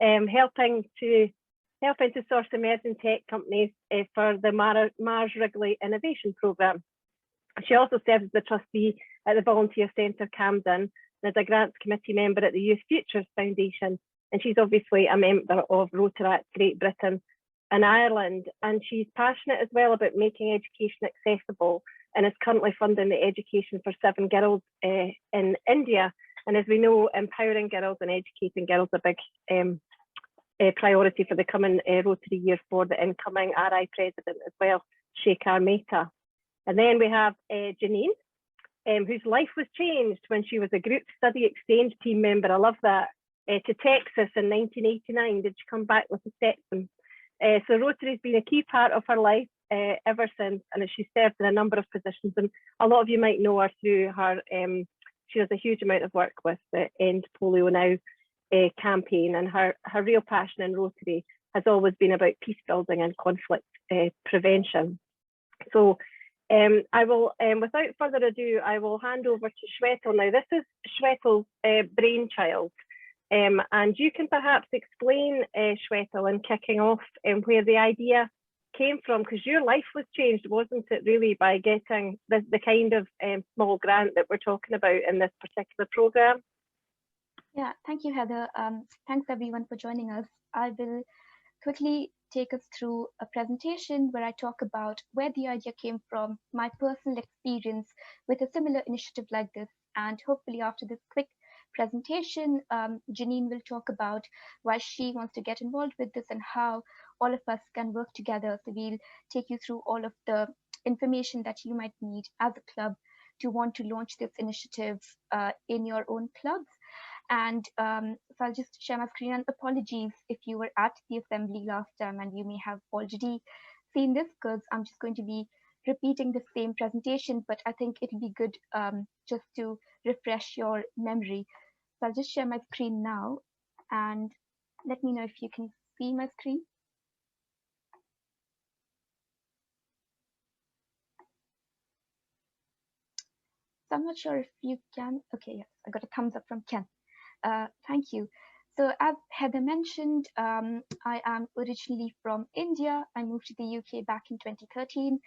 helping to source emerging tech companies for the Mars Wrigley Innovation Programme. She also serves as the trustee at the Volunteer Centre Camden and as a grants committee member at the Youth Futures Foundation. And she's obviously a member of Rotaract Great Britain and Ireland. And she's passionate as well about making education accessible and is currently funding the education for 7 girls in India. And as we know, empowering girls and educating girls is a big priority for the coming Rotary year for the incoming RI president as well, Shekhar Mehta. And then we have Janine, whose life was changed when she was a group study exchange team member. I love that. To Texas in 1989. Did she come back with a Stetson? So Rotary has been a key part of her life ever since, and she served in a number of positions. And a lot of you might know her through her. She does a huge amount of work with the End Polio Now campaign, and her real passion in Rotary has always been about peace building and conflict prevention. So I will, without further ado, I will hand over to Shwetal now. This is Shwetal's brainchild. And you can perhaps explain, Shwetal, in kicking off where the idea came from, because your life was changed, wasn't it, really, by getting the kind of small grant that we're talking about in this particular programme? Yeah, thank you, Heather. Thanks everyone for joining us. I will quickly take us through a presentation where I talk about where the idea came from, my personal experience with a similar initiative like this, and hopefully after this quick presentation, Janine will talk about why she wants to get involved with this and how all of us can work together. So we'll take you through all of the information that you might need as a club to want to launch this initiative in your own clubs. And so I'll just share my screen, and apologies if you were at the assembly last time and you may have already seen this, because I'm just going to be repeating the same presentation, but I think it'll be good just to refresh your memory. So I'll just share my screen now and let me know if you can see my screen. So I'm not sure if you can. Okay, yes, I got a thumbs up from Ken. Thank you. So as Heather mentioned, I am originally from India. I moved to the UK back in 2013.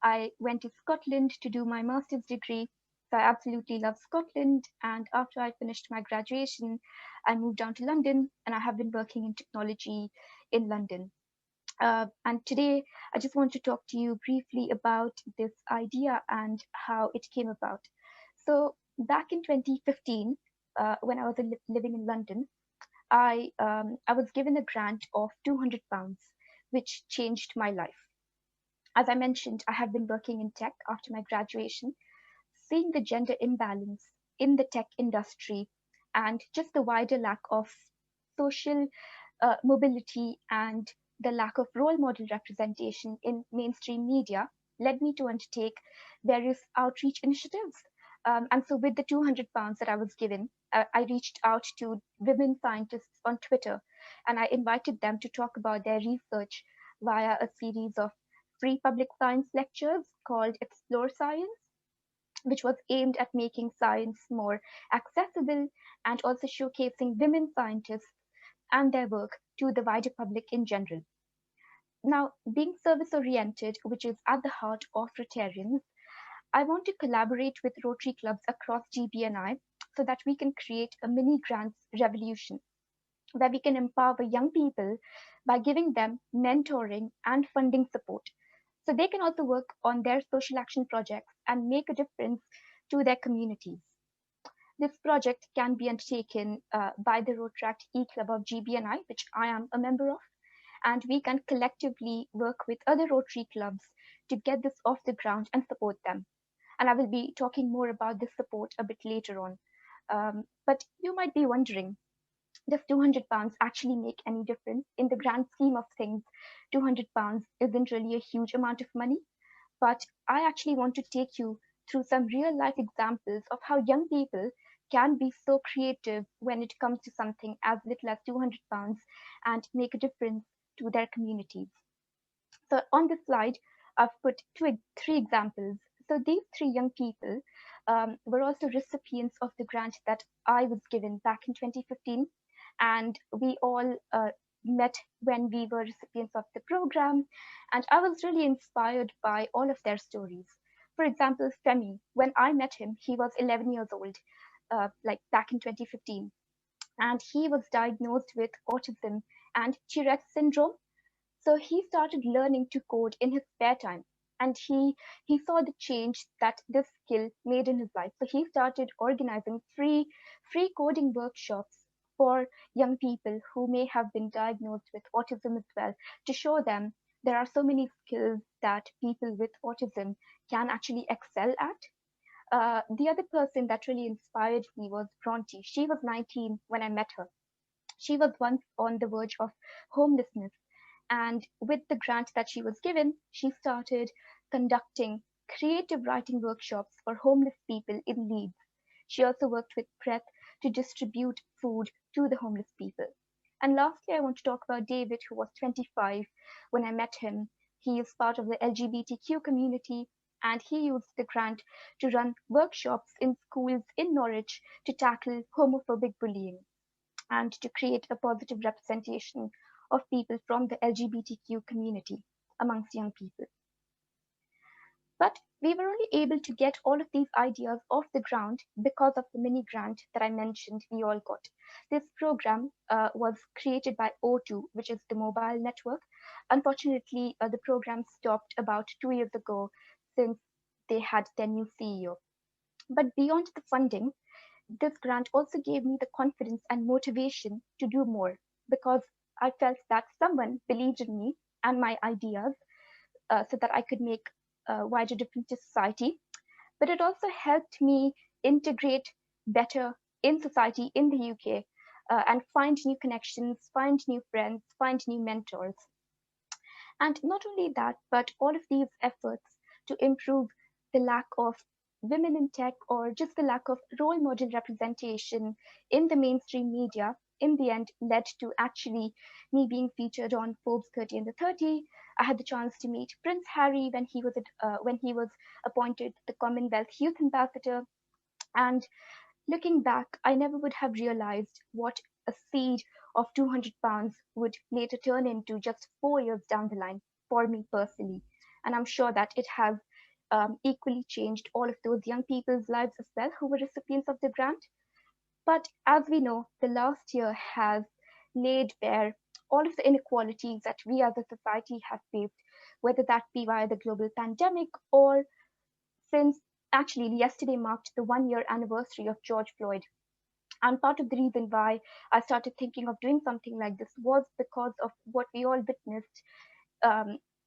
I went to Scotland to do my master's degree. So I absolutely love Scotland. And after I finished my graduation, I moved down to London, and I have been working in technology in London. And today, I just want to talk to you briefly about this idea and how it came about. So back in 2015, when I was living in London, I was given a grant of £200, which changed my life. As I mentioned, I have been working in tech after my graduation. Seeing the gender imbalance in the tech industry and just the wider lack of social mobility and the lack of role model representation in mainstream media led me to undertake various outreach initiatives. And so with the £200 that I was given, I reached out to women scientists on Twitter, and I invited them to talk about their research via a series of free public science lectures called Explore Science, which was aimed at making science more accessible and also showcasing women scientists and their work to the wider public in general. Now, being service-oriented, which is at the heart of Rotarians, I want to collaborate with Rotary clubs across GBNI so that we can create a mini grants revolution where we can empower young people by giving them mentoring and funding support, so they can also work on their social action projects and make a difference to their communities. This project can be undertaken by the Rotaract E-Club of GBNI, which I am a member of, and we can collectively work with other Rotary clubs to get this off the ground and support them. And I will be talking more about this support a bit later on. But you might be wondering, does £200 actually make any difference? In the grand scheme of things, £200 isn't really a huge amount of money, but I actually want to take you through some real life examples of how young people can be so creative when it comes to something as little as £200 and make a difference to their communities. So on this slide, I've put three examples. So these three young people were also recipients of the grant that I was given back in 2015. and we all met when we were recipients of the program. And I was really inspired by all of their stories. For example, Femi, when I met him, he was 11 years old, like back in 2015. And he was diagnosed with autism and Tourette's syndrome. So he started learning to code in his spare time. And he saw the change that this skill made in his life. So he started organizing free coding workshops for young people who may have been diagnosed with autism as well, to show them there are so many skills that people with autism can actually excel at. The other person that really inspired me was Bronte. She was 19 when I met her. She was once on the verge of homelessness, and with the grant that she was given, she started conducting creative writing workshops for homeless people in Leeds. She also worked with Prep to distribute food to the homeless people. And lastly, I want to talk about David, who was 25 when I met him. He is part of the LGBTQ community, and he used the grant to run workshops in schools in Norwich to tackle homophobic bullying and to create a positive representation of people from the LGBTQ community amongst young people. But we were only able to get all of these ideas off the ground because of the mini grant that I mentioned we all got. This program was created by O2, which is the mobile network. Unfortunately, the program stopped about 2 years ago since they had their new CEO. But beyond the funding, this grant also gave me the confidence and motivation to do more, because I felt that someone believed in me and my ideas, so that I could make a wider difference to society. But it also helped me integrate better in society in the UK, and find new connections, find new friends, find new mentors. And not only that, but all of these efforts to improve the lack of women in tech, or just the lack of role model representation in the mainstream media, in the end led to actually me being featured on Forbes 30 under 30. I had the chance to meet Prince Harry when he was appointed the Commonwealth Youth Ambassador. And looking back, I never would have realized what a seed of £200 would later turn into just 4 years down the line for me personally. And I'm sure that it has equally changed all of those young people's lives as well who were recipients of the grant. But as we know, the last year has laid bare all of the inequalities that we as a society have faced, whether that be via the global pandemic, or since actually yesterday marked the 1 year anniversary of George Floyd. And part of the reason why I started thinking of doing something like this was because of what we all witnessed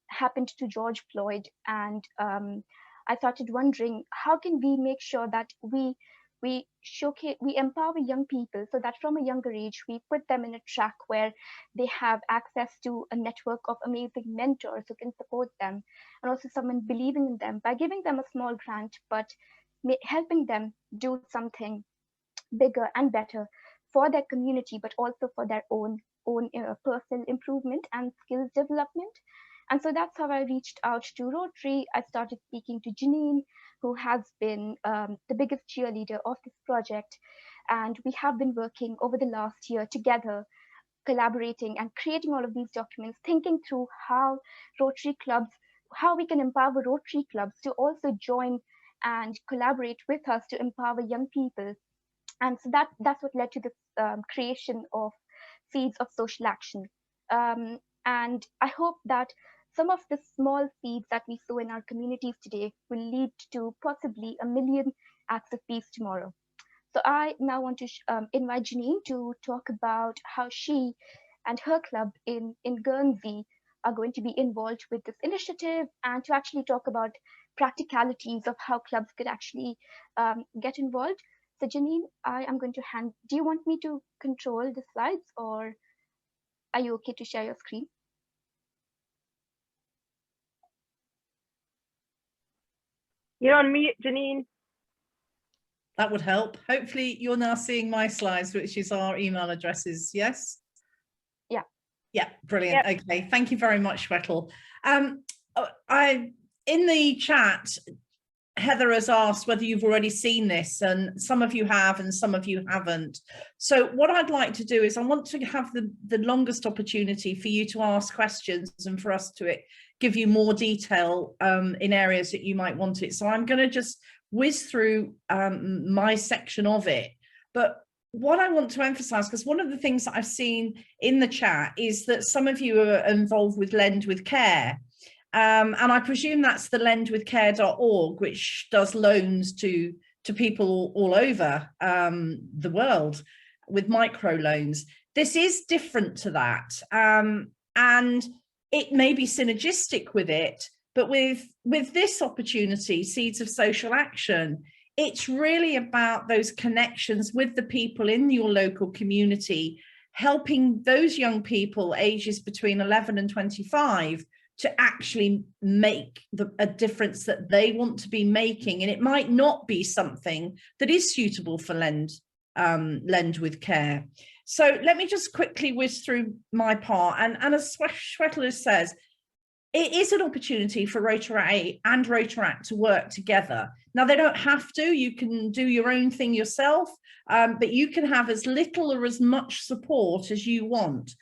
happened to George Floyd. And I started wondering, how can we make sure that we empower young people, so that from a younger age we put them in a track where they have access to a network of amazing mentors who can support them, and also someone believing in them by giving them a small grant, but helping them do something bigger and better for their community, but also for their own personal improvement and skills development. And so that's how I reached out to Rotary. I started speaking to Janine, who has been the biggest cheerleader of this project. And we have been working over the last year together, collaborating and creating all of these documents, thinking through how we can empower Rotary clubs to also join and collaborate with us to empower young people. And so that's what led to this creation of Seeds of Social Action. And I hope that some of the small seeds that we sow in our communities today will lead to possibly 1 million acts of peace tomorrow. So I now want to invite Janine to talk about how she and her club in Guernsey are going to be involved with this initiative, and to actually talk about practicalities of how clubs could actually get involved. So Janine, I am going to do you want me to control the slides, or are you okay to share your screen? You're on mute, Janine. That would help. Hopefully you're now seeing my slides, which is our email addresses, yes? Yeah. Yeah, brilliant. Yep. Okay, thank you very much, Gretel. In the chat, Heather has asked whether you've already seen this, and some of you have and some of you haven't. So what I'd like to do is I want to have the longest opportunity for you to ask questions and for us to give you more detail in areas that you might want it. So I'm going to just whiz through my section of it. But what I want to emphasize, because one of the things that I've seen in the chat is that some of you are involved with Lend with Care. And I presume that's the lendwithcare.org, which does loans to people all over the world with micro loans. This is different to that. And it may be synergistic with it, but with this opportunity, Seeds of Social Action, it's really about those connections with the people in your local community, helping those young people ages between 11 and 25 to actually make a difference that they want to be making. And it might not be something that is suitable for Lend with Care. So let me just quickly whiz through my part. And as Shweta says, it is an opportunity for Rotaract and Rotaract to work together. Now, they don't have to. You can do your own thing yourself, but you can have as little or as much support as you want.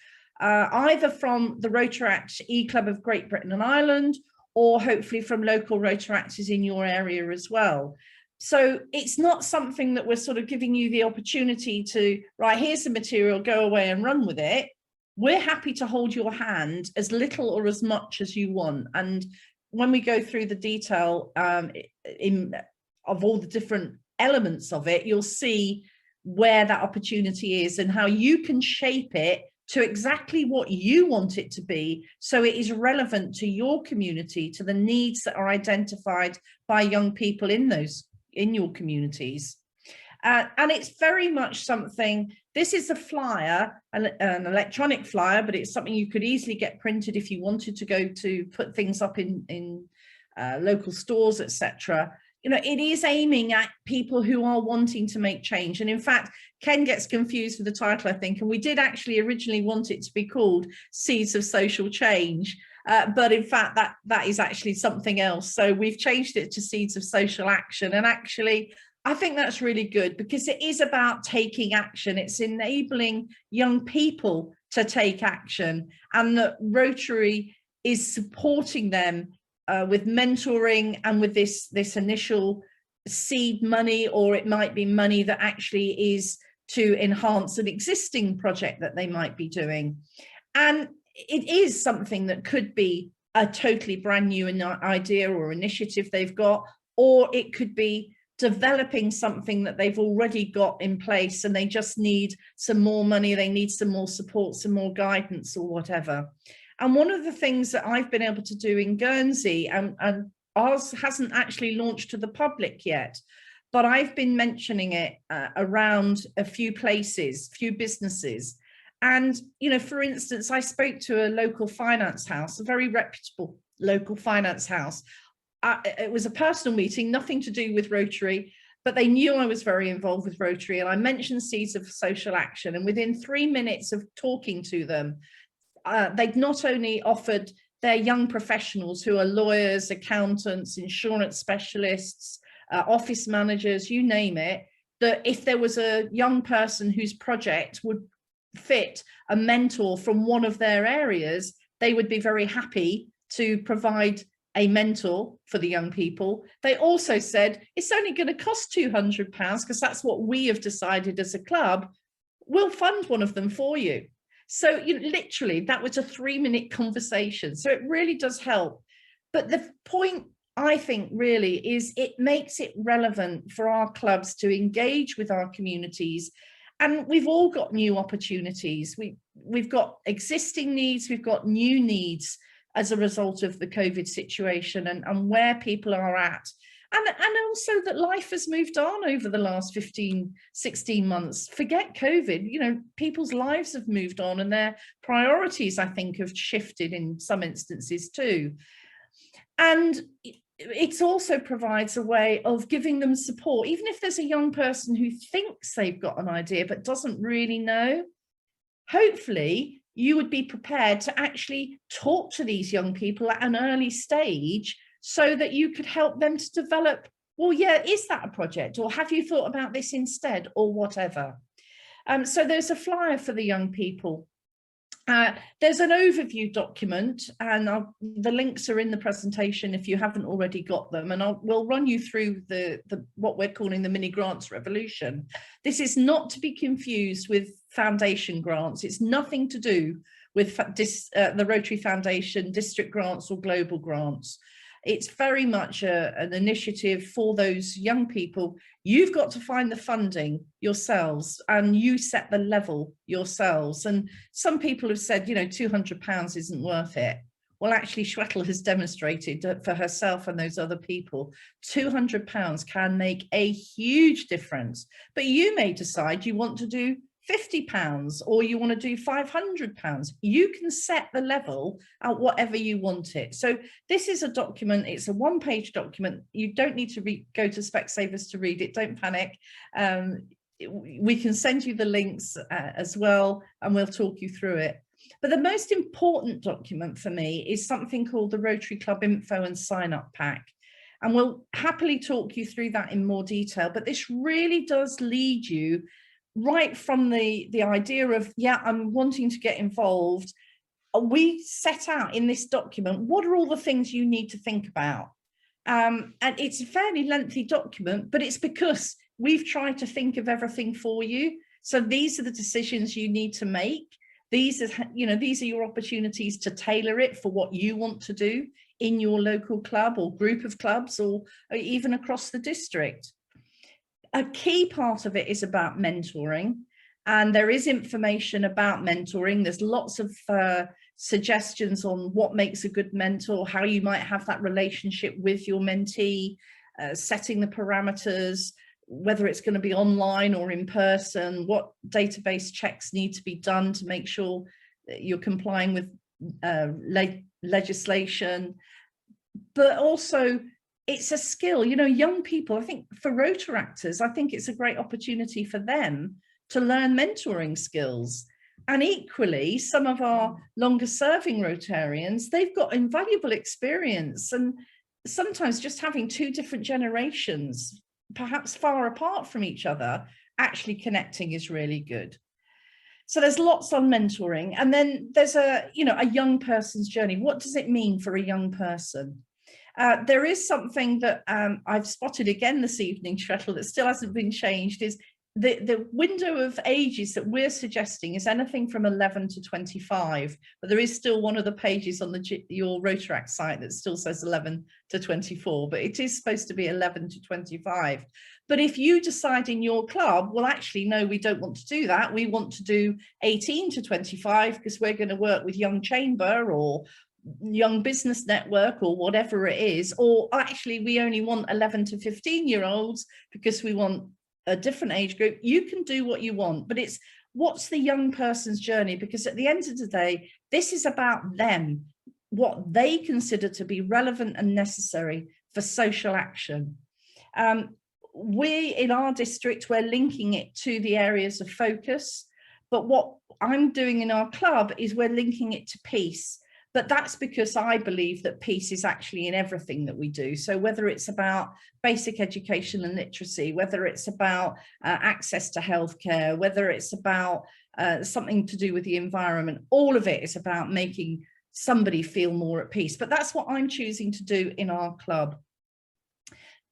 Either from the Rotaract E-Club of Great Britain and Ireland, or hopefully from local Rotaractors in your area as well. So it's not something that we're sort of giving you the opportunity to, right, here's the material, go away and run with it. We're happy to hold your hand as little or as much as you want. And when we go through the detail of all the different elements of it, you'll see where that opportunity is and how you can shape it to exactly what you want it to be, so it is relevant to your community, to the needs that are identified by young people in your communities. And it's very much something, this is a flyer, an electronic flyer, but it's something you could easily get printed if you wanted to go to put things up in local stores, etc. You know, it is aiming at people who are wanting to make change. And in fact, Ken gets confused with the title, I think, and we did actually originally want it to be called Seeds of Social Change. But in fact, that is actually something else. So we've changed it to Seeds of Social Action. And actually, I think that's really good because it is about taking action. It's enabling young people to take action, and that Rotary is supporting them with mentoring and with this initial seed money, or it might be money that actually is to enhance an existing project that they might be doing. And it is something that could be a totally brand new idea or initiative they've got, or it could be developing something that they've already got in place and they just need some more money, they need some more support, some more guidance or whatever. And one of the things that I've been able to do in Guernsey, and ours hasn't actually launched to the public yet, but I've been mentioning it around a few places, few businesses. And, you know, for instance, I spoke to a local finance house, a very reputable local finance house. It was a personal meeting, nothing to do with Rotary, but they knew I was very involved with Rotary, and I mentioned Seeds of Social Action. And within 3 minutes of talking to them, they'd not only offered their young professionals who are lawyers, accountants, insurance specialists, office managers, you name it, that if there was a young person whose project would fit a mentor from one of their areas, they would be very happy to provide a mentor for the young people. They also said, it's only going to cost £200 because that's what we have decided as a club. We'll fund one of them for you. So literally that was a 3-minute conversation. So it really does help. But the point, I think, really is it makes it relevant for our clubs to engage with our communities. And we've all got new opportunities. We've got existing needs, we've got new needs as a result of the COVID situation and where people are at. And also that life has moved on over the last 15, 16 months. Forget COVID, you know, people's lives have moved on and their priorities, I think, have shifted in some instances too. And it also provides a way of giving them support, even if there's a young person who thinks they've got an idea but doesn't really know. Hopefully, you would be prepared to actually talk to these young people at an early stage so that you could help them to develop well, yeah, is that a project, or have you thought about this instead, or whatever? So there's a flyer for the young people. There's an overview document, and the links are in the presentation if you haven't already got them, and we'll run you through the what we're calling the mini grants revolution. This is not to be confused with foundation grants. It's nothing to do with the Rotary Foundation district grants or global grants. It's very much an initiative for those young people. You've got to find the funding yourselves, and you set the level yourselves. And some people have said, you know, £200 isn't worth it. Well, actually, Shwetal has demonstrated for herself and those other people, £200 can make a huge difference. But you may decide you want to do £50 or you want to do £500. You can set the level at whatever you want it. So this is a document, it's a one-page document. You don't need to go to Specsavers to read it, don't panic. We can send you the links as well, and we'll talk you through it. But the most important document for me is something called the Rotary Club Info and Sign Up Pack. And we'll happily talk you through that in more detail. But this really does lead you right from the idea of, yeah, I'm wanting to get involved. We set out in this document, what are all the things you need to think about? And it's a fairly lengthy document, but it's because we've tried to think of everything for you. So these are the decisions you need to make. These are, you know, these are your opportunities to tailor it for what you want to do in your local club or group of clubs, or even across the district. A key part of it is about mentoring, and there is information about mentoring. There's lots of suggestions on what makes a good mentor, how you might have that relationship with your mentee, setting the parameters, whether it's going to be online or in person, what database checks need to be done to make sure that you're complying with legislation. But also, it's a skill, you know, young people, I think for Rotaractors, I think it's a great opportunity for them to learn mentoring skills. And equally, some of our longer serving Rotarians, they've got invaluable experience, and sometimes just having two different generations, perhaps far apart from each other, actually connecting is really good. So there's lots on mentoring. And then there's a young person's journey. What does it mean for a young person? There is something that I've spotted again this evening, Shwetal, that still hasn't been changed, is the window of ages that we're suggesting is anything from 11 to 25, but there is still one of the pages on your Rotaract site that still says 11 to 24, but it is supposed to be 11 to 25. But if you decide in your club, well, actually, no, we don't want to do that. We want to do 18 to 25 because we're going to work with Young Chamber or Young Business Network or whatever it is, or actually we only want 11 to 15-year-olds because we want a different age group. You can do what you want, but it's what's the young person's journey, because at the end of the day, this is about them, what they consider to be relevant and necessary for social action. We in our district, we're linking it to the areas of focus, but what I'm doing in our club is we're linking it to peace. But that's because I believe that peace is actually in everything that we do. So whether it's about basic education and literacy, whether it's about access to healthcare, whether it's about something to do with the environment, all of it is about making somebody feel more at peace. But that's what I'm choosing to do in our club.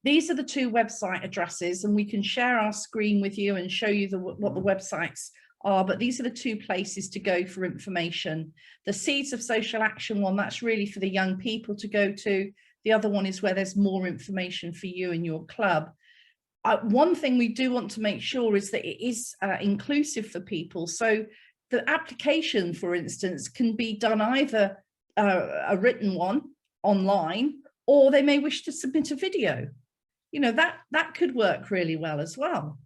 These are the two website addresses, and we can share our screen with you and show you what the websites are, but these are the two places to go for information. The Seeds of Social Action one, that's really for the young people to go to. The other one is where there's more information for you and your club. One thing we do want to make sure is that it is inclusive for people. So the application, for instance, can be done either a written one online, or they may wish to submit a video. You know, that could work really well as well.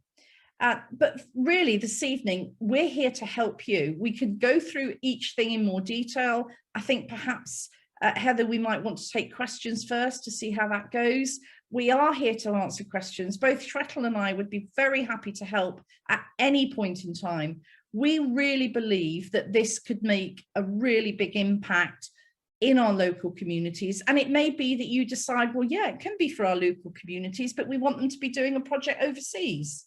But really this evening, we're here to help you. We could go through each thing in more detail. I think perhaps, Heather, we might want to take questions first to see how that goes. We are here to answer questions. Both Shwetal and I would be very happy to help at any point in time. We really believe that this could make a really big impact in our local communities. And it may be that you decide, well, yeah, it can be for our local communities, but we want them to be doing a project overseas.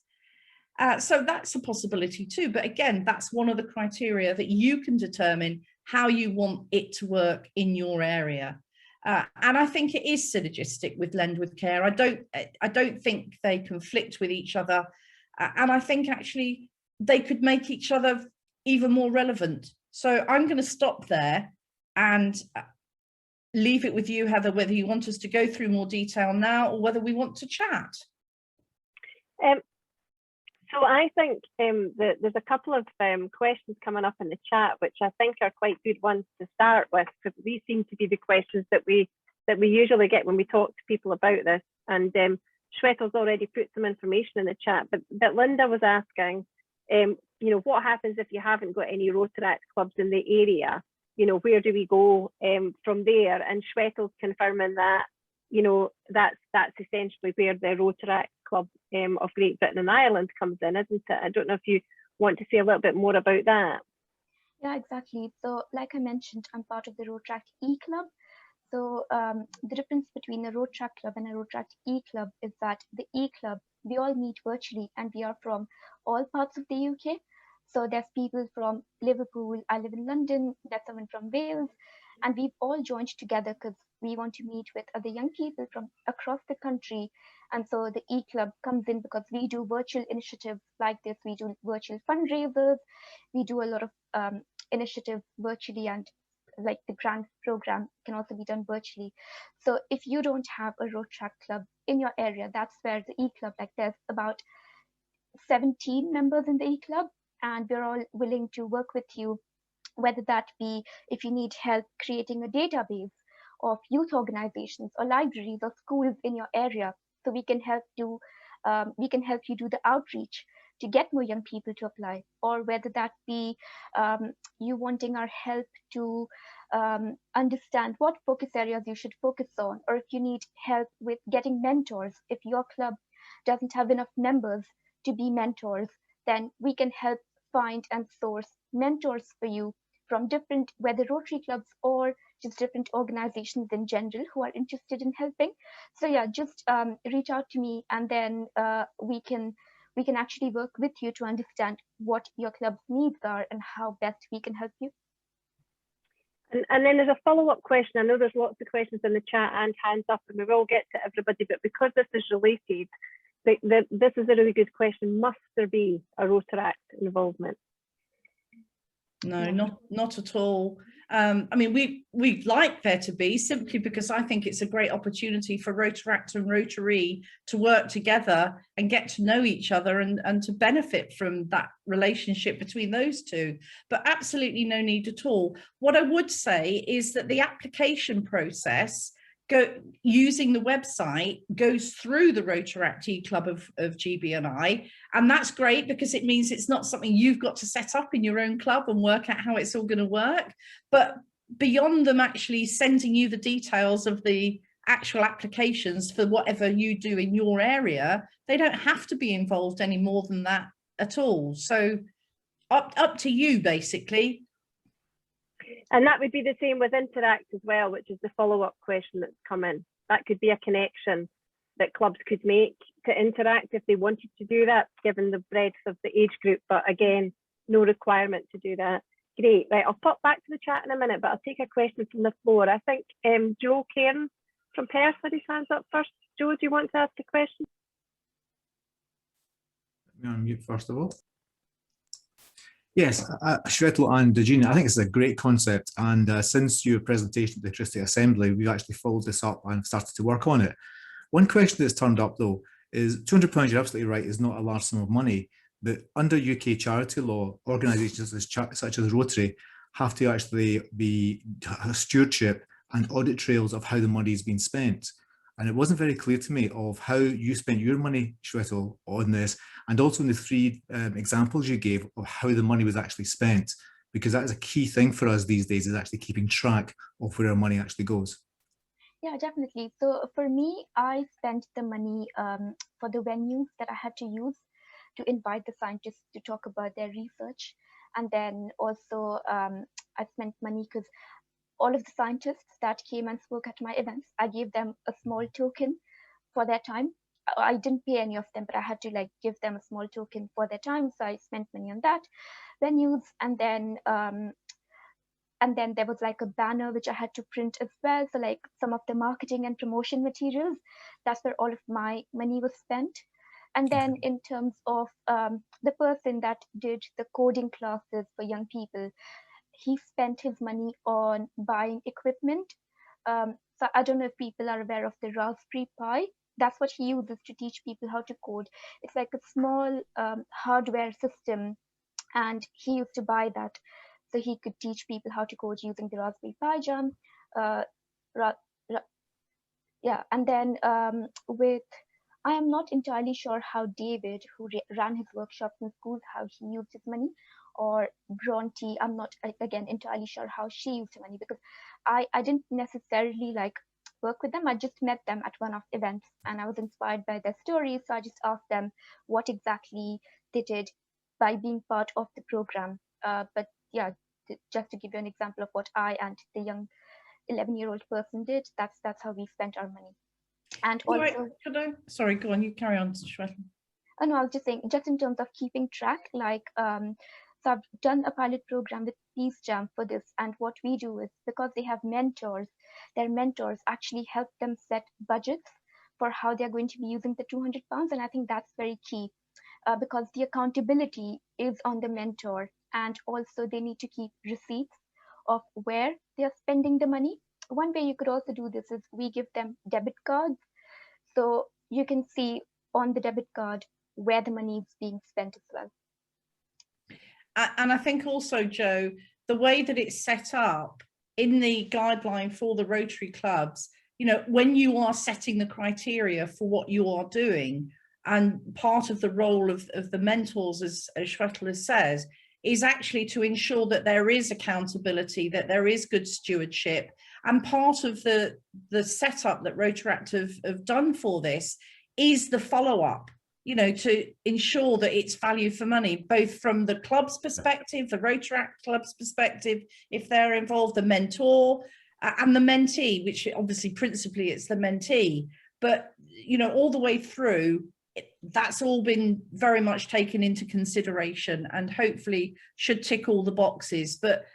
So that's a possibility too. But again, that's one of the criteria that you can determine how you want it to work in your area. And I think it is synergistic with Lend with Care. I don't think they conflict with each other. And I think actually they could make each other even more relevant. So I'm going to stop there and leave it with you, Heather, whether you want us to go through more detail now or whether we want to chat. So I think that there's a couple of questions coming up in the chat, which I think are quite good ones to start with, because these seem to be the questions that we usually get when we talk to people about this. And Shwetal's already put some information in the chat, but Linda was asking, you know, what happens if you haven't got any Rotaract clubs in the area? You know, where do we go from there? And Shwetal's confirming that, you know, that's essentially where the Rotaract Club of Great Britain and Ireland comes in, isn't it? I don't know if you want to say a little bit more about that. Yeah, exactly. So like I mentioned, I'm part of the Rotaract E-Club. So the difference between a Rotaract Club and a Rotaract E-Club is that the E-Club, we all meet virtually and we are from all parts of the UK. So there's people from Liverpool, I live in London, there's someone from Wales, and we've all joined together because we want to meet with other young people from across the country. And so the E-Club comes in because we do virtual initiatives like this. We do virtual fundraisers. We do a lot of initiatives virtually, and like the grant program can also be done virtually. So if you don't have a Rotaract Club in your area, that's where the E-Club, like there's about 17 members in the E-Club, and we're all willing to work with you, whether that be if you need help creating a database of youth organizations or libraries or schools in your area. So we can help you do the outreach to get more young people to apply, or whether that be you wanting our help to understand what focus areas you should focus on, or if you need help with getting mentors, if your club doesn't have enough members to be mentors, then we can help find and source mentors for you from different, whether Rotary clubs or just different organizations in general who are interested in helping. So yeah, just reach out to me, and then we can actually work with you to understand what your club's needs are and how best we can help you. And then there's a follow-up question. I know there's lots of questions in the chat and hands up, and we will get to everybody, but because this is related, this is a really good question. Must there be a Rotaract involvement? No, not at all. I mean, we'd like there to be, simply because I think it's a great opportunity for Rotaract and Rotary to work together and get to know each other and to benefit from that relationship between those two. But absolutely no need at all. What I would say is that the application process using the website goes through the Rotaract E-Club of GB&I, and that's great because it means it's not something you've got to set up in your own club and work out how it's all going to work. But beyond them actually sending you the details of the actual applications for whatever you do in your area, they don't have to be involved any more than that at all. So up to you, basically. And that would be the same with Interact as well, which is the follow-up question that's come in. That could be a connection that clubs could make to Interact if they wanted to do that, given the breadth of the age group. But again, no requirement to do that. Great. Right, I'll pop back to the chat in a minute, but I'll take a question from the floor. I think Joe Cairn from Perth had his hands up first. Joe, do you want to ask a question? Let me unmute first of all. Yes, Shwetal and Dejina, I think it's a great concept, and since your presentation at the Electricity Assembly, we've actually followed this up and started to work on it. One question that's turned up though is £200, you're absolutely right, is not a large sum of money, but under UK charity law, organisations such as Rotary have to actually be stewardship and audit trails of how the money is being spent. And it wasn't very clear to me of how you spent your money, Shwetal, on this, and also in the three examples you gave of how the money was actually spent, because that is a key thing for us these days, is actually keeping track of where our money actually goes. Yeah, definitely. So for me, I spent the money for the venues that I had to use to invite the scientists to talk about their research. And then also I spent money because all of the scientists that came and spoke at my events, I gave them a small token for their time. I didn't pay any of them, but I had to like give them a small token for their time. So I spent money on that, venues, and then there was like a banner which I had to print as well. So like some of the marketing and promotion materials, that's where all of my money was spent. And then in terms of the person that did the coding classes for young people, he spent his money on buying equipment. So I don't know if people are aware of the Raspberry Pi. That's what he uses to teach people how to code. It's like a small hardware system, and he used to buy that so he could teach people how to code using the Raspberry Pi jam. Yeah, and then I am not entirely sure how David, who ran his workshops in schools, how he used his money, or Bronte, I'm not again entirely sure how she used her money, because I didn't necessarily like work with them. I just met them at one of the events and I was inspired by their stories. So I just asked them what exactly they did by being part of the program. But yeah, just to give you an example of what I and the young 11-year-old person did, that's how we spent our money. And also, sorry, go on, you carry on, Shweta. Oh no, I was just saying, just in terms of keeping track, like, so I've done a pilot program with Peace Jam for this. And what we do is, because they have mentors, their mentors actually help them set budgets for how they're going to be using the £200. And I think that's very key, because the accountability is on the mentor. And also they need to keep receipts of where they're spending the money. One way you could also do this is we give them debit cards. So you can see on the debit card where the money is being spent as well. And I think also, Joe, the way that it's set up in the guideline for the Rotary clubs, you know, when you are setting the criteria for what you are doing, and part of the role of the mentors, as Shweta says, is actually to ensure that there is accountability, that there is good stewardship. And part of the setup that Rotaract have done for this is the follow-up, you know, to ensure that it's value for money, both from the club's perspective, the Rotaract club's perspective, if they're involved, the mentor and the mentee, which obviously principally it's the mentee, but, you know, all the way through, that's all been very much taken into consideration and hopefully should tick all the boxes. But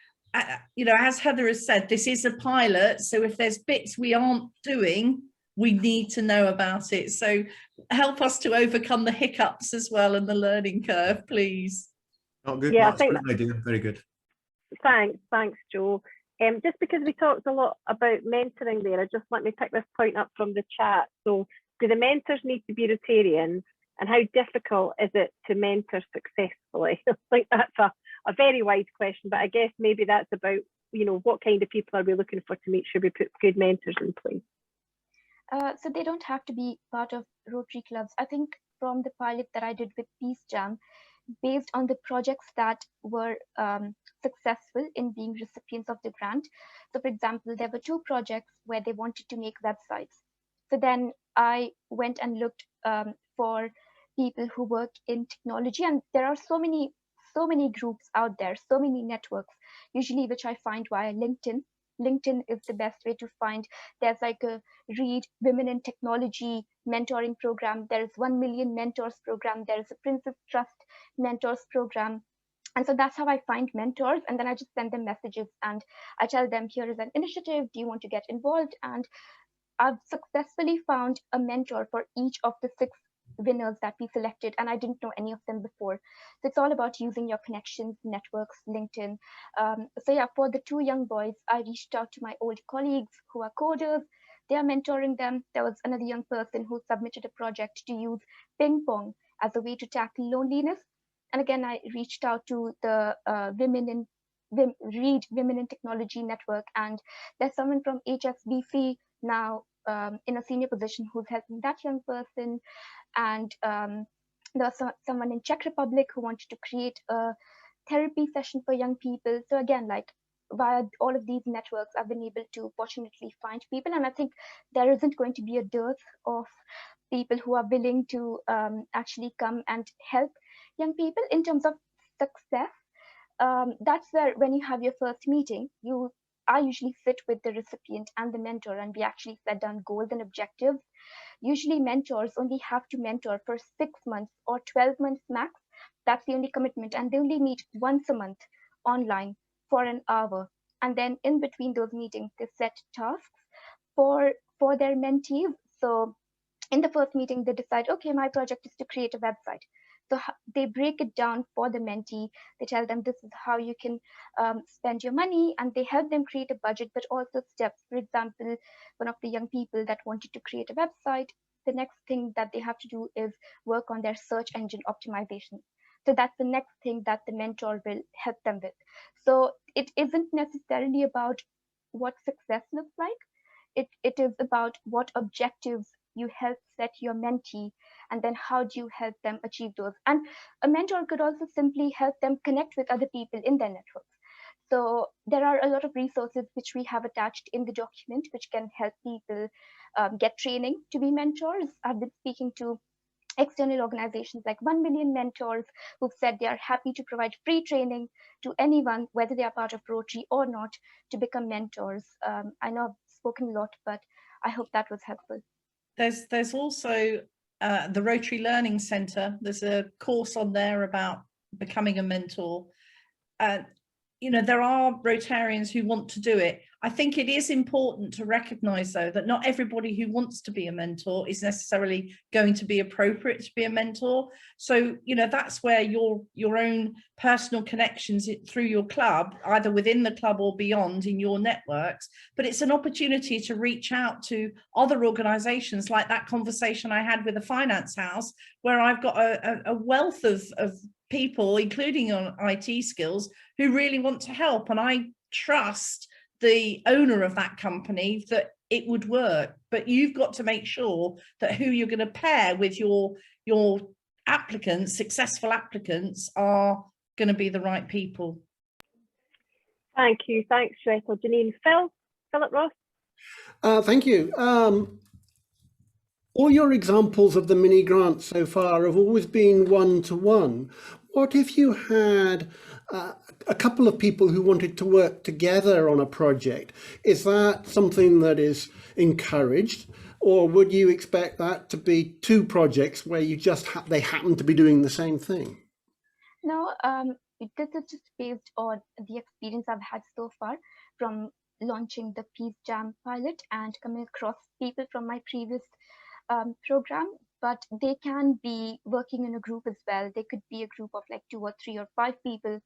you know, as Heather has said, this is a pilot, so if there's bits we aren't doing, we need to know about it. So help us to overcome the hiccups as well and the learning curve, please. Oh, good. Yeah, That's a great idea. Very good. Thanks, Joe. Just because we talked a lot about mentoring there, just let me pick this point up from the chat. So do the mentors need to be Rotarians, and how difficult is it to mentor successfully? I think that's a very wide question, but I guess maybe that's about, you know, what kind of people are we looking for to make sure we put good mentors in place? So they don't have to be part of Rotary clubs. I think from the pilot that I did with Peace Jam, based on the projects that were successful in being recipients of the grant. So for example, there were 2 projects where they wanted to make websites. So then I went and looked for people who work in technology, and there are so many groups out there, so many networks, usually which I find via LinkedIn. LinkedIn is the best way to find. There's like a Read Women in Technology mentoring program. There's 1 Million Mentors program. There's a Princess Trust Mentors program. And so that's how I find mentors. And then I just send them messages and I tell them, here is an initiative. Do you want to get involved? And I've successfully found a mentor for each of the 6 winners that we selected, and I didn't know any of them before. So it's all about using your connections, networks, LinkedIn. So yeah, for the 2 young boys, I reached out to my old colleagues who are coders. They are mentoring them. There was another young person who submitted a project to use ping pong as a way to tackle loneliness. And again, I reached out to the Read Women in Technology network, and there's someone from HSBC now in a senior position who's helping that young person. And there was someone in Czech Republic who wanted to create a therapy session for young people. So again, like via all of these networks, I've been able to fortunately find people. And I think there isn't going to be a dearth of people who are willing to actually come and help young people in terms of success. That's where when you have your first meeting, you I usually sit with the recipient and the mentor, and we actually set down goals and objectives. Usually mentors only have to mentor for 6 months or 12 months max. That's the only commitment, and they only meet once a month online for an hour. And then in between those meetings, they set tasks for their mentees. So in the first meeting, they decide, okay, my project is to create a website. So they break it down for the mentee. They tell them this is how you can spend your money, and they help them create a budget, but also steps. For example, one of the young people that wanted to create a website, the next thing that they have to do is work on their search engine optimization. So that's the next thing that the mentor will help them with. So it isn't necessarily about what success looks like. It is about what objectives you help set your mentee, and then how do you help them achieve those. And a mentor could also simply help them connect with other people in their networks. So there are a lot of resources which we have attached in the document which can help people get training to be mentors. I've been speaking to external organizations like 1 Million Mentors, who've said they are happy to provide free training to anyone, whether they are part of Rotary or not, to become mentors. I know I've spoken a lot, but I hope that was helpful. There's also the Rotary Learning Centre. There's a course on there about becoming a mentor. You know, there are Rotarians who want to do it. I think it is important to recognise, though, that not everybody who wants to be a mentor is necessarily going to be appropriate to be a mentor. So, you know, that's where your own personal connections through your club, either within the club or beyond in your networks, but it's an opportunity to reach out to other organisations, like that conversation I had with the Finance House, where I've got a wealth of people, including on IT skills, who really want to help. And I trust the owner of that company that it would work. But you've got to make sure that who you're going to pair with your applicants, successful applicants, are going to be the right people. Thank you. Thanks, Shretal. Janine. Philip Ross. Thank you. All your examples of the mini grants so far have always been one-to-one. What if you had a couple of people who wanted to work together on a project? Is that something that is encouraged, or would you expect that to be two projects where you just they happen to be doing the same thing? No, this is just based on the experience I've had so far from launching the Peace Jam pilot and coming across people from my previous program, but they can be working in a group as well. They could be a group of like 2 or 3 or 5 people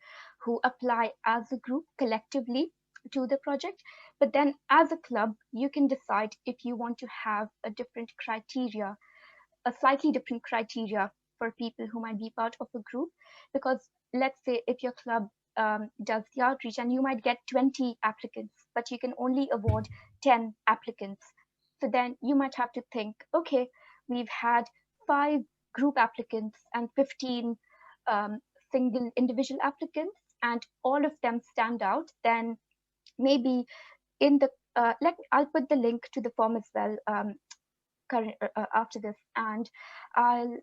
who apply as a group collectively to the project. But then as a club, you can decide if you want to have a different criteria, a slightly different criteria for people who might be part of a group. Because let's say if your club does the outreach and you might get 20 applicants, but you can only award 10 applicants. So then you might have to think, okay, we've had 5 group applicants and 15 single individual applicants, and all of them stand out. Then maybe in the, I'll put the link to the form as well after this. And I'll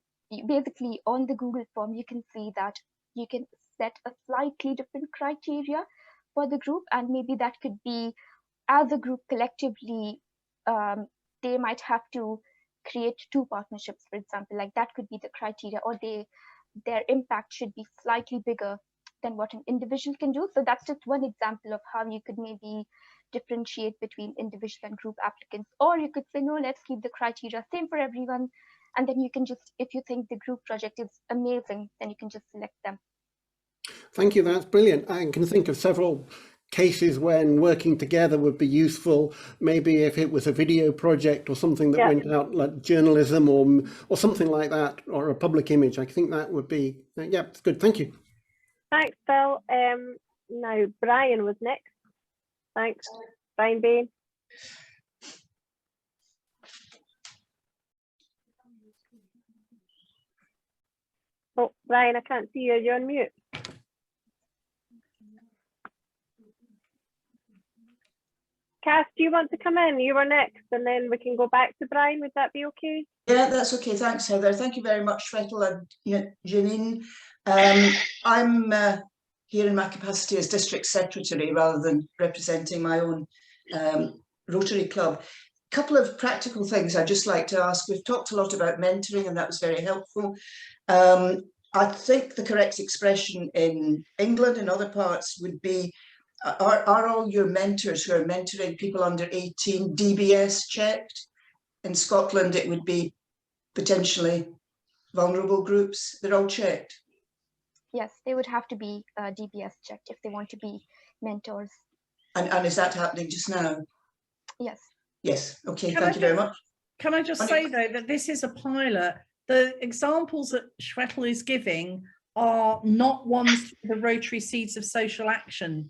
basically on the Google form, you can see that you can set a slightly different criteria for the group. And maybe that could be as a group collectively, they might have to create 2 partnerships, for example, like that could be the criteria, or their impact should be slightly bigger than what an individual can do. So that's just one example of how you could maybe differentiate between individual and group applicants. Or you could say, no, let's keep the criteria same for everyone. And then you can just, if you think the group project is amazing, then you can just select them. Thank you, that's brilliant. I can think of several cases when working together would be useful. Maybe if it was a video project or something that went out, like journalism or something like that, or a public image. I think that would be, yeah, it's good. Thank you. Thanks, Phil. Now Brian was next. Thanks, Brian Bain. Oh, Brian, I can't see you. You're on mute. Cass, do you want to come in? You were next, and then we can go back to Brian. Would that be okay? Yeah, that's okay. Thanks, Heather. Thank you very much, Shretal and Janine. I'm here in my capacity as district secretary rather than representing my own Rotary Club. A couple of practical things I'd just like to ask. We've talked a lot about mentoring, and that was very helpful. I think the correct expression in England and other parts would be, are all your mentors who are mentoring people under 18 DBS checked? In Scotland, it would be potentially vulnerable groups. They're all checked. Yes, they would have to be DBS checked if they want to be mentors. And is that happening just now? Yes. Yes. Okay. Thank you very much. Can I just say, though, that this is a pilot. The examples that Shwetal is giving are not ones for the Rotary Seeds of Social Action.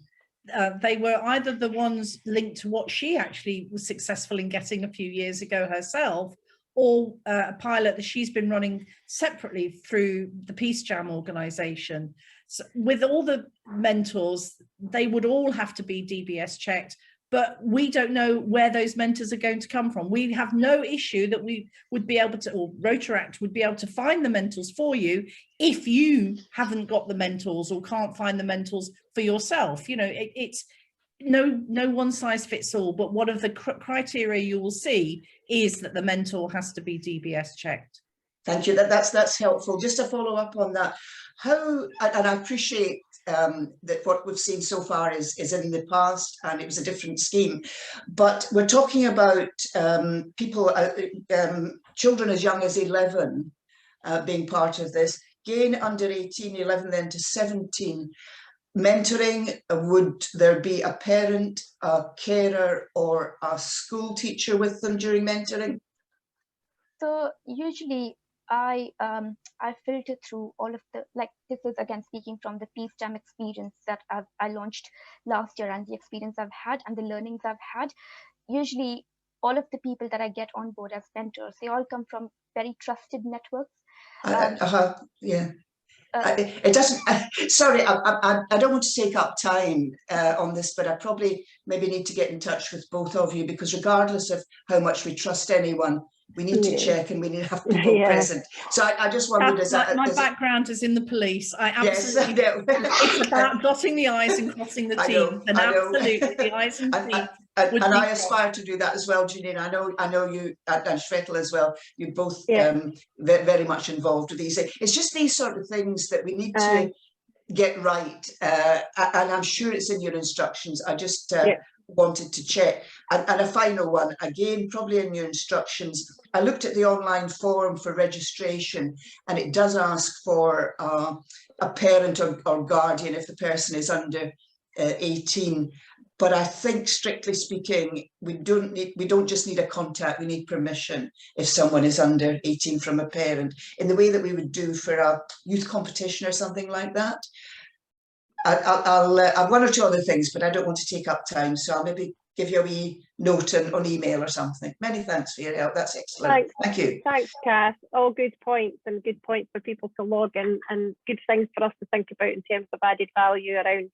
They were either the ones linked to what she actually was successful in getting a few years ago herself, or a pilot that she's been running separately through the Peace Jam organisation. So with all the mentors, they would all have to be DBS checked, but we don't know where those mentors are going to come from. We have no issue that we would be able to, or Rotaract would be able to find the mentors for you if you haven't got the mentors or can't find the mentors for yourself. You know, it's no one size fits all, but one of the criteria you will see is that the mentor has to be DBS checked. Thank you. That's helpful. Just to follow up on that, how, and I appreciate that what we've seen so far is in the past, and it was a different scheme, but we're talking about people, children as young as 11 being part of this. Again, under 18, 11 then to 17. Mentoring, would there be a parent, a carer, or a school teacher with them during mentoring? So usually I filter through all of the, like, this is again speaking from the Peace Jam experience that I launched last year, and the experience I've had and the learnings I've had. Usually all of the people that I get on board as mentors, they all come from very trusted networks. Yeah. It doesn't, sorry, I don't want to take up time on this, but I probably maybe need to get in touch with both of you, because regardless of how much we trust anyone, we need to check and we need to have people present. So I just wondered, my background is in the police. I absolutely, it's about dotting the I's and crossing the T's, and absolutely the I's and T's. And I aspire to do that as well, Janine. I know you and Shwetal as well. You're both very much involved with these. It's just these sort of things that we need to get right. And I'm sure it's in your instructions. I just wanted to check. And a final one, again, probably in your instructions. I looked at the online form for registration, and it does ask for a parent or guardian if the person is under 18. But I think, strictly speaking, we don't just need a contact, we need permission if someone is under 18 from a parent, in the way that we would do for a youth competition or something like that. I'll have one or two other things, but I don't want to take up time, so I'll maybe give you a wee note on email or something. Many thanks for your help. That's excellent. Thank you. Thanks, Cass. All good points, and good points for people to log in, and good things for us to think about in terms of added value around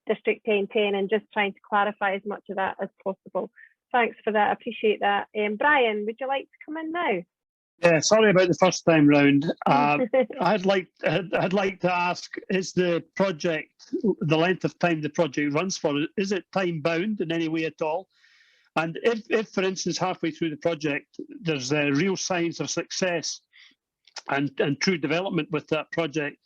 District 1010, and just trying to clarify as much of that as possible. Thanks for that. I appreciate that. Brian, would you like to come in now? Yeah, sorry about the first time round. I'd like to ask: is the project, the length of time the project runs for, is it time bound in any way at all? And if for instance, halfway through the project, there's real signs of success and true development with that project,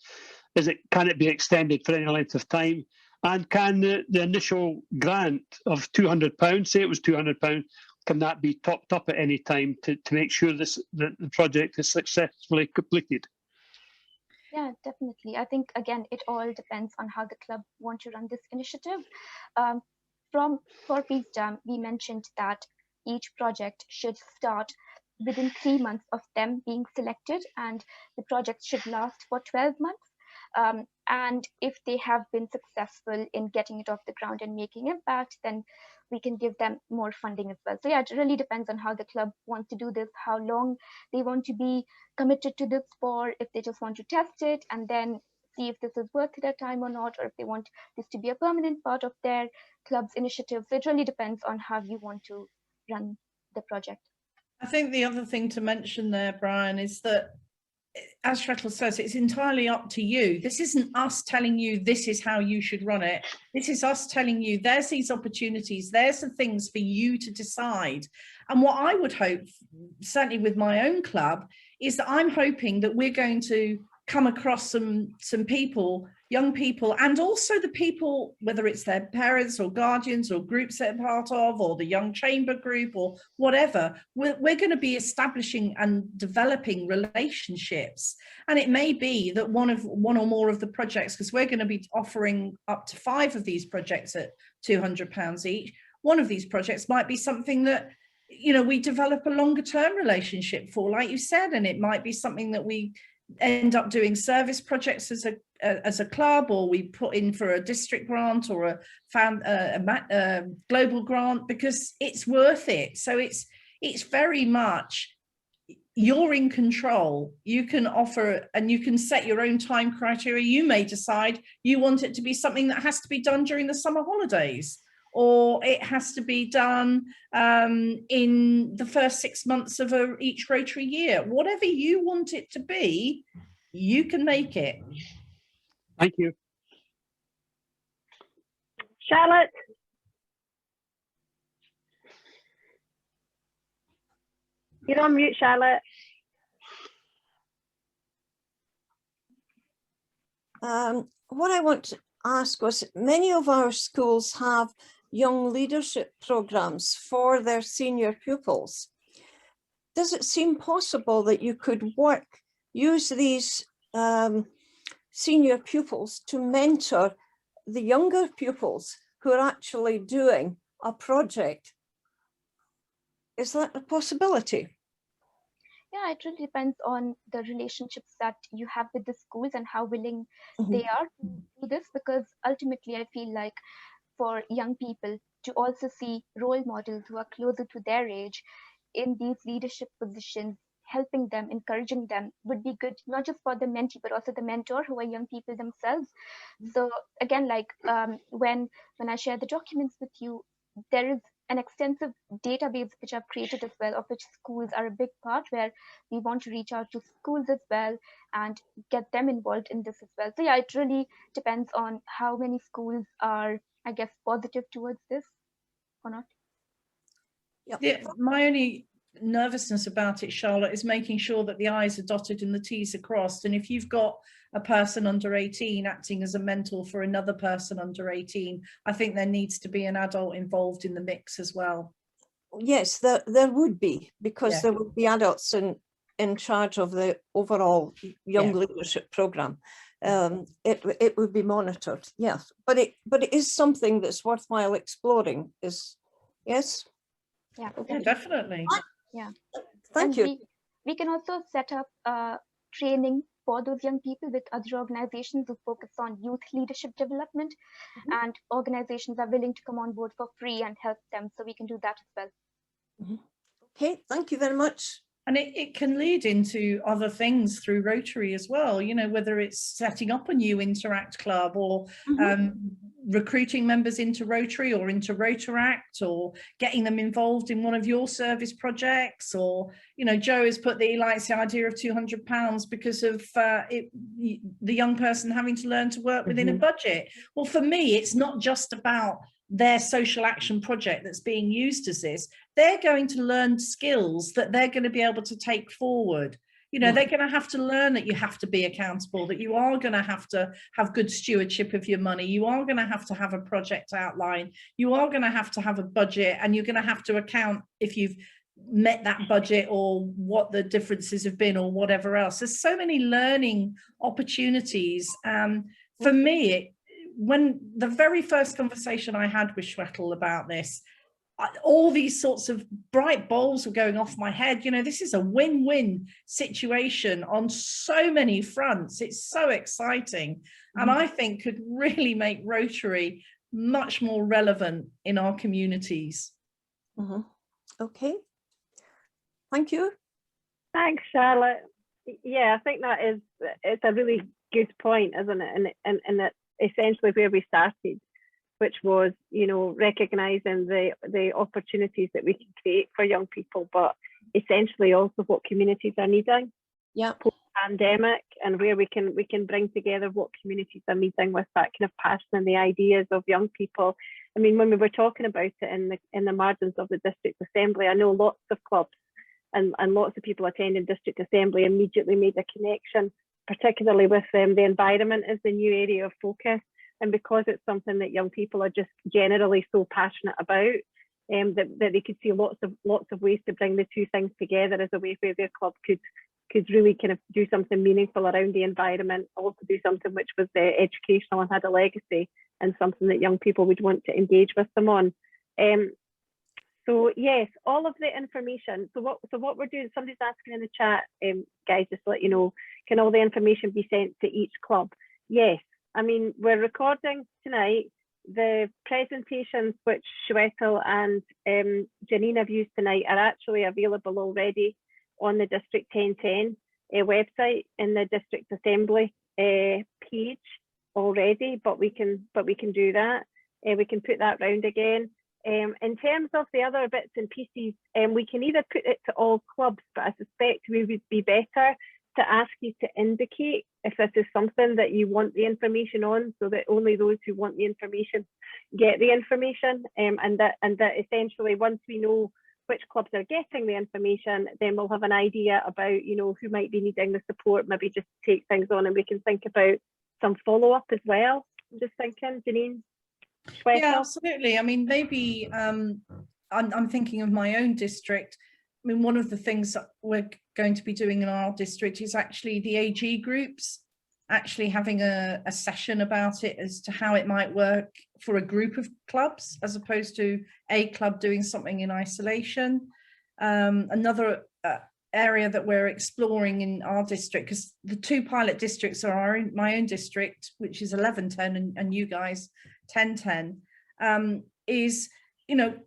can it be extended for any length of time? And can the initial grant of £200, say it was £200, can that be topped up at any time to make sure that the project is successfully completed? Yeah, definitely. I think, again, it all depends on how the club want to run this initiative. For Peace Jam, we mentioned that each project should start within 3 months of them being selected, and the project should last for 12 months. And if they have been successful in getting it off the ground and making impact, then we can give them more funding as well. So yeah, it really depends on how the club wants to do this, how long they want to be committed to this for, if they just want to test it and then see if this is worth their time or not, or if they want this to be a permanent part of their club's initiative. So it really depends on how you want to run the project. I think the other thing to mention there, Brian, is that as Shretl says, it's entirely up to you. This isn't us telling you this is how you should run it. This is us telling you there's these opportunities, there's the things for you to decide. And what I would hope, certainly with my own club, is that I'm hoping that we're going to come across some people, young people, and also the people, whether it's their parents or guardians or groups they're part of, or the young chamber group or whatever, we're going to be establishing and developing relationships. And it may be that one or more of the projects, because we're going to be offering up to 5 of these projects at £200 each, one of these projects might be something that, you know, we develop a longer term relationship for, like you said, and it might be something that we end up doing service projects as a club, or we put in for a district grant or a global grant, because it's worth it. So it's very much, you're in control. You can offer and you can set your own time criteria. You may decide you want it to be something that has to be done during the summer holidays, or it has to be done in the first 6 months of each Rotary year. Whatever you want it to be, you can make it. Thank you. Charlotte? You're on mute, Charlotte. What I want to ask was, many of our schools have young leadership programs for their senior pupils. Does it seem possible that you could use these senior pupils to mentor the younger pupils who are actually doing a project? Is that a possibility? Yeah, it really depends on the relationships that you have with the schools and how willing they are to do this, because ultimately I feel like for young people to also see role models who are closer to their age in these leadership positions, helping them, encouraging them, would be good, not just for the mentee, but also the mentor, who are young people themselves. So again, like when I share the documents with you, there is an extensive database which I've created as well, of which schools are a big part, where we want to reach out to schools as well and get them involved in this as well. So yeah, it really depends on how many schools are, I guess, positive towards this or not. Yep. Yeah, my only nervousness about it, Charlotte, is making sure that the I's are dotted and the T's are crossed. And if you've got a person under 18 acting as a mentor for another person under 18, I think there needs to be an adult involved in the mix as well. Yes, there would be, because Yeah. there would be adults in charge of the overall young Yeah. leadership program. It would be monitored, yes, but it is something that's worthwhile exploring. Yes. Yeah, Yeah, definitely. Yeah. Thank you. We can also set up training for those young people with other organizations who focus on youth leadership development, and organizations are willing to come on board for free and help them. So we can do that as well. Okay, thank you very much. And it can lead into other things through Rotary as well, you know, whether it's setting up a new Interact club, or recruiting members into Rotary or into Rotaract, or getting them involved in one of your service projects. Or, you know, Joe has put he likes the idea of £200 because of the young person having to learn to work within a budget. Well, for me, it's not just about their social action project that's being used as this. They're going to learn skills that they're going to be able to take forward. You know, they're going to have to learn that you have to be accountable, that you are going to have good stewardship of your money. You are going to have a project outline. You are going to have a budget, and you're going to have to account if you've met that budget, or what the differences have been, or whatever else. There's so many learning opportunities. For me, when the very first conversation I had with Shretl about this, all these sorts of bright bulbs were going off my head. You know, this is a win-win situation on so many fronts. It's so exciting, and I think could really make Rotary much more relevant in our communities. Okay, thank you. Thanks, Charlotte. Yeah, I think it's a really good point, isn't it? And that essentially where we started, which was, you know, recognising the opportunities that we can create for young people, but essentially also what communities are needing. Yeah. pandemic, and where we can bring together what communities are needing with that kind of passion and the ideas of young people. I mean, when we were talking about it in the margins of the district assembly, I know lots of clubs and lots of people attending district assembly immediately made a connection, particularly with the environment as the new area of focus. And because it's something that young people are just generally so passionate about, that they could see lots of ways to bring the two things together as a way where their club could really kind of do something meaningful around the environment, also do something which was educational and had a legacy, and something that young people would want to engage with them on. So yes, all of the information. So what we're doing, somebody's asking in the chat, guys, just to let you know, can all the information be sent to each club? Yes, I mean, we're recording tonight. The presentations which Shwetal and Janine have used tonight are actually available already on the District 1010 website in the District Assembly page already, but we can do that. We can put that round again. In terms of the other bits and pieces, we can either put it to all clubs, but I suspect we would be better to ask you to indicate if this is something that you want the information on, so that only those who want the information get the information, and that essentially, once we know which clubs are getting the information, then we'll have an idea about, you know, who might be needing the support, maybe just take things on, and we can think about some follow-up as well. I'm just thinking, Janine. Yeah, absolutely. I mean, maybe I'm thinking of my own district. I mean, one of the things that we're going to be doing in our district is actually the AG groups, actually having a session about it as to how it might work for a group of clubs, as opposed to a club doing something in isolation. Another area that we're exploring in our district, because the two pilot districts are my own district, which is 1110, and you guys 1010, is, you know,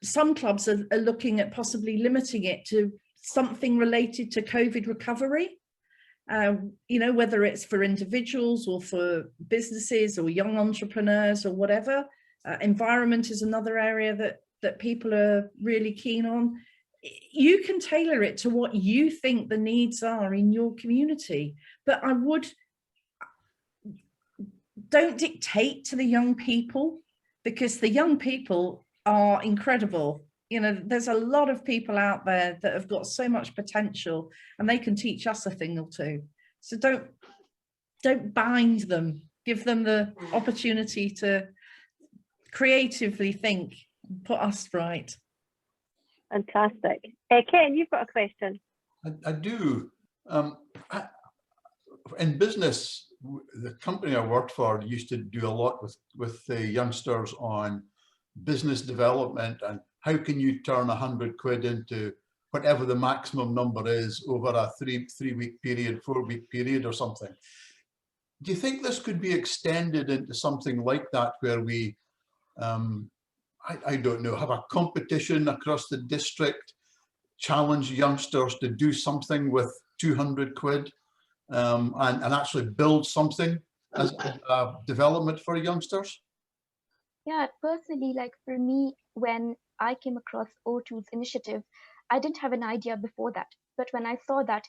some clubs are looking at possibly limiting it to something related to COVID recovery, you know, whether it's for individuals or for businesses or young entrepreneurs or whatever. Environment is another area that people are really keen on. You can tailor it to what you think the needs are in your community, but don't dictate to the young people, because the young people are incredible. You know, there's a lot of people out there that have got so much potential, and they can teach us a thing or two. So don't bind them, give them the opportunity to creatively think, put us right. Fantastic. Ken, you've got a question. I do. In business, the company I worked for used to do a lot with the youngsters on business development and how can you turn 100 quid into whatever the maximum number is over a three-week period, 4-week period or something. Do you think this could be extended into something like that, where we, I don't know, have a competition across the district, challenge youngsters to do something with 200 quid and actually build something as a development for youngsters? Yeah, personally, like for me, when I came across O2's initiative, I didn't have an idea before that. But when I saw that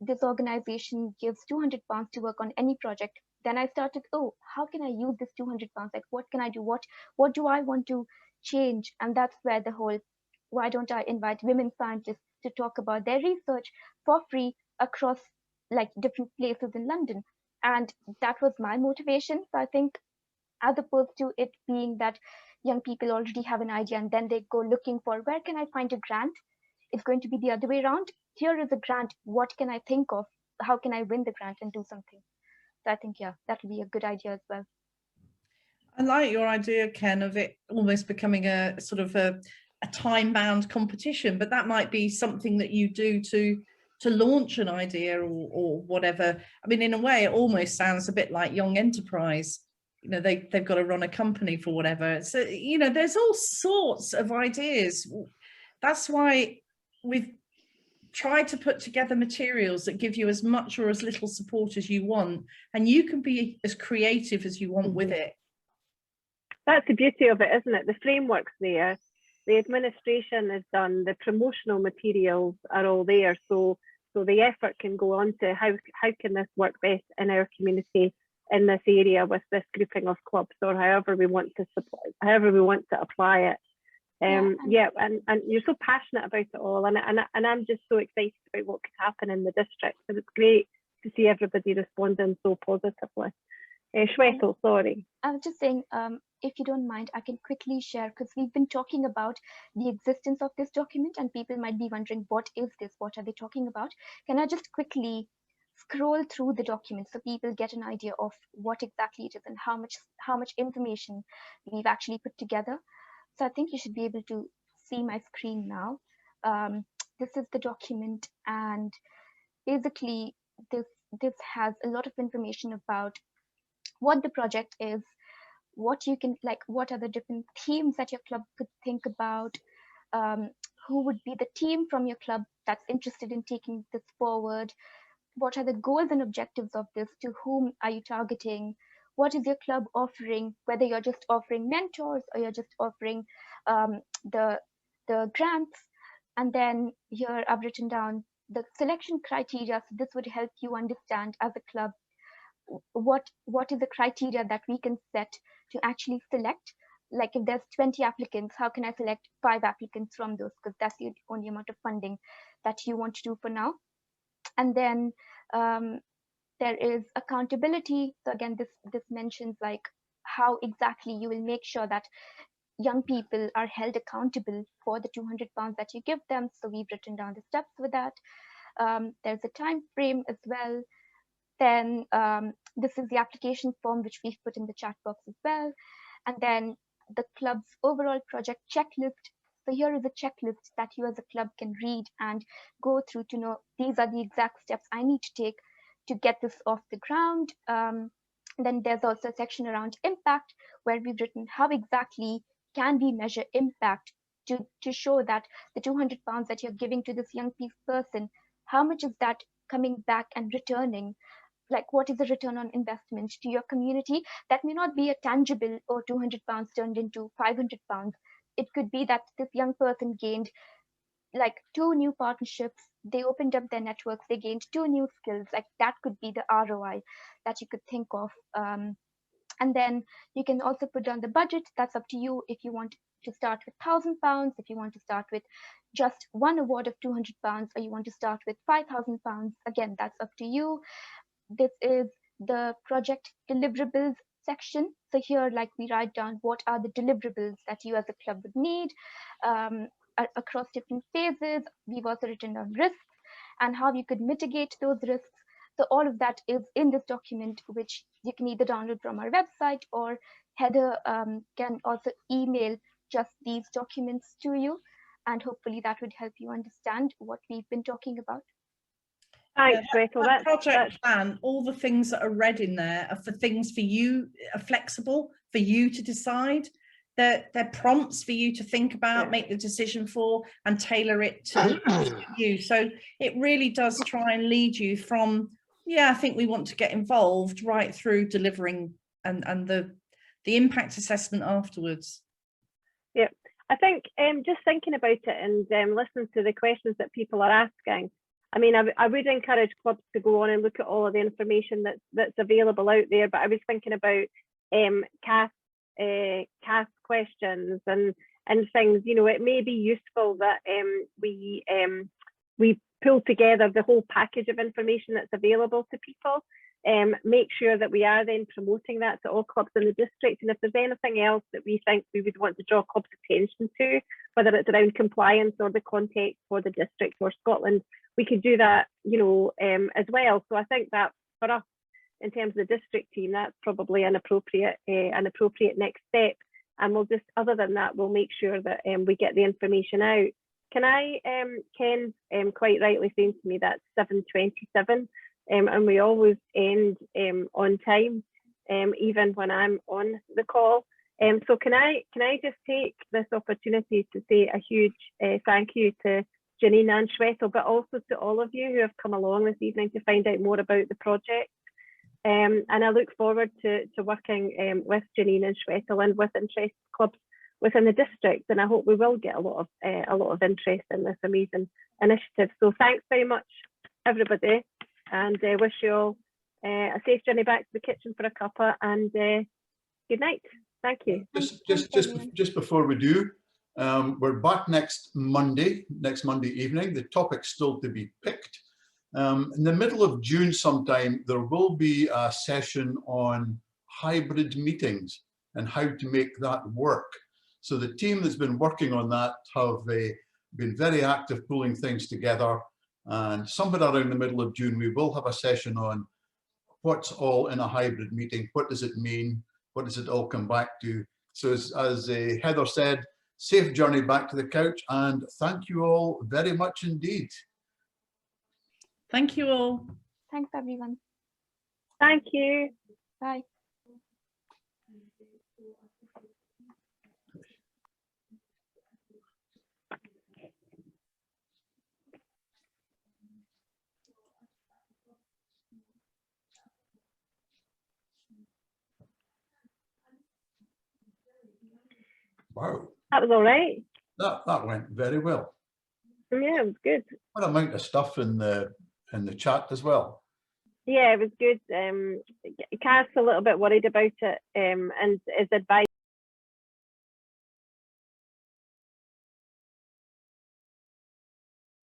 this organization gives £200 to work on any project, then I started, oh, how can I use this £200? Like, what can I do? What do I want to change? And that's where the whole, why don't I invite women scientists to talk about their research for free across like different places in London? And that was my motivation. So I think, as opposed to it being that young people already have an idea and then they go looking for, where can I find a grant? It's going to be the other way around. Here is a grant. What can I think of? How can I win the grant and do something? So I think, yeah, that would be a good idea as well. I like your idea, Ken, of it almost becoming a sort of a time-bound competition, but that might be something that you do to launch an idea or whatever. I mean, in a way, it almost sounds a bit like Young Enterprise. You know, they've got to run a company for whatever. So, you know, there's all sorts of ideas. That's why we've tried to put together materials that give you as much or as little support as you want, and you can be as creative as you want with it. That's the beauty of it, isn't it? The framework's there, the administration is done, the promotional materials are all there. So So the effort can go on to how can this work best in our community in this area with this grouping of clubs, or however we want to apply it. And you're so passionate about it all, and I'm just so excited about what could happen in the district. And it's great to see everybody responding so positively. Shwetal, sorry. I was just saying, if you don't mind, I can quickly share, because we've been talking about the existence of this document and people might be wondering, what is this? What are they talking about? Can I just quickly scroll through the document so people get an idea of what exactly it is and how much information we've actually put together? So I think you should be able to see my screen now. This is the document, and basically this has a lot of information about what the project is, what you can, like, what are the different themes that your club could think about, who would be the team from your club that's interested in taking this forward, what are the goals and objectives of this, to whom are you targeting, what is your club offering, whether you're just offering mentors or you're just offering the grants. And then here I've written down the selection criteria. So this would help you understand as a club what is the criteria that we can set to actually select. Like if there's 20 applicants, how can I select 5 applicants from those, because that's the only amount of funding that you want to do for now. And then there is accountability. So again, this mentions like how exactly you will make sure that young people are held accountable for the £200 that you give them. So we've written down the steps with that. There's a time frame as well. Then this is the application form, which we've put in the chat box as well. And then the club's overall project checklist. So here is a checklist that you as a club can read and go through to know these are the exact steps I need to take to get this off the ground. Then there's also a section around impact, where we've written how exactly can we measure impact to show that the £200 that you're giving to this young person, how much is that coming back and returning? Like, what is the return on investment to your community? That may not be a tangible or £200 turned into £500. It could be that this young person gained like 2 new partnerships, they opened up their networks, they gained 2 new skills. Like that could be the ROI that you could think of. And then you can also put down the budget. That's up to you. If you want to start with £1,000, if you want to start with just one award of £200, or you want to start with £5,000, again, that's up to you. This is the project deliverables section. So here, like, we write down what are the deliverables that you as a club would need across different phases. We've also written down risks and how you could mitigate those risks. So all of that is in this document, which you can either download from our website, or Heather can also email just these documents to you. And hopefully that would help you understand what we've been talking about. Thanks, Shwetal. That project plan, all the things that are read in there are for things for you, are flexible for you to decide. They're prompts for you to think about, make the decision for, and tailor it to you. So it really does try and lead you from, yeah, I think we want to get involved, right through delivering and the impact assessment afterwards. Yeah, I think just thinking about it and listening to the questions that people are asking, I mean, I would encourage clubs to go on and look at all of the information that's available out there. But I was thinking about cast questions and things. You know, it may be useful that we pull together the whole package of information that's available to people. Make sure that we are then promoting that to all clubs in the district. And if there's anything else that we think we would want to draw clubs' attention to, whether it's around compliance or the context for the district or Scotland, we could do that, you know, as well. So I think that for us, in terms of the district team, that's probably an appropriate next step. And we'll just, other than that, we'll make sure that we get the information out. Can I, Ken, quite rightly saying to me that's 7:27, and we always end on time, even when I'm on the call. So can I just take this opportunity to say a huge thank you to Janine and Shwetal, but also to all of you who have come along this evening to find out more about the project. And I look forward to working with Janine and Shwetal and with interest clubs within the district. And I hope we will get a lot of interest in this amazing initiative. So thanks very much. everybody, and wish you all a safe journey back to the kitchen for a cuppa, and good night. Thank you. Just before we do, we're back next Monday evening. The topic's still to be picked. In the middle of June sometime, there will be a session on hybrid meetings and how to make that work. So the team that's been working on that have been very active pulling things together. And somewhere around the middle of June, we will have a session on what's all in a hybrid meeting. What does it mean? What does it all come back to? So as Heather said, safe journey back to the couch, and thank you all very much indeed. Thank you all. Thanks, everyone. Thank you. Bye. Wow. That was all right. That went very well. Yeah, it was good. What amount of stuff in the chat as well. Yeah, it was good. Cass a little bit worried about it, and his advice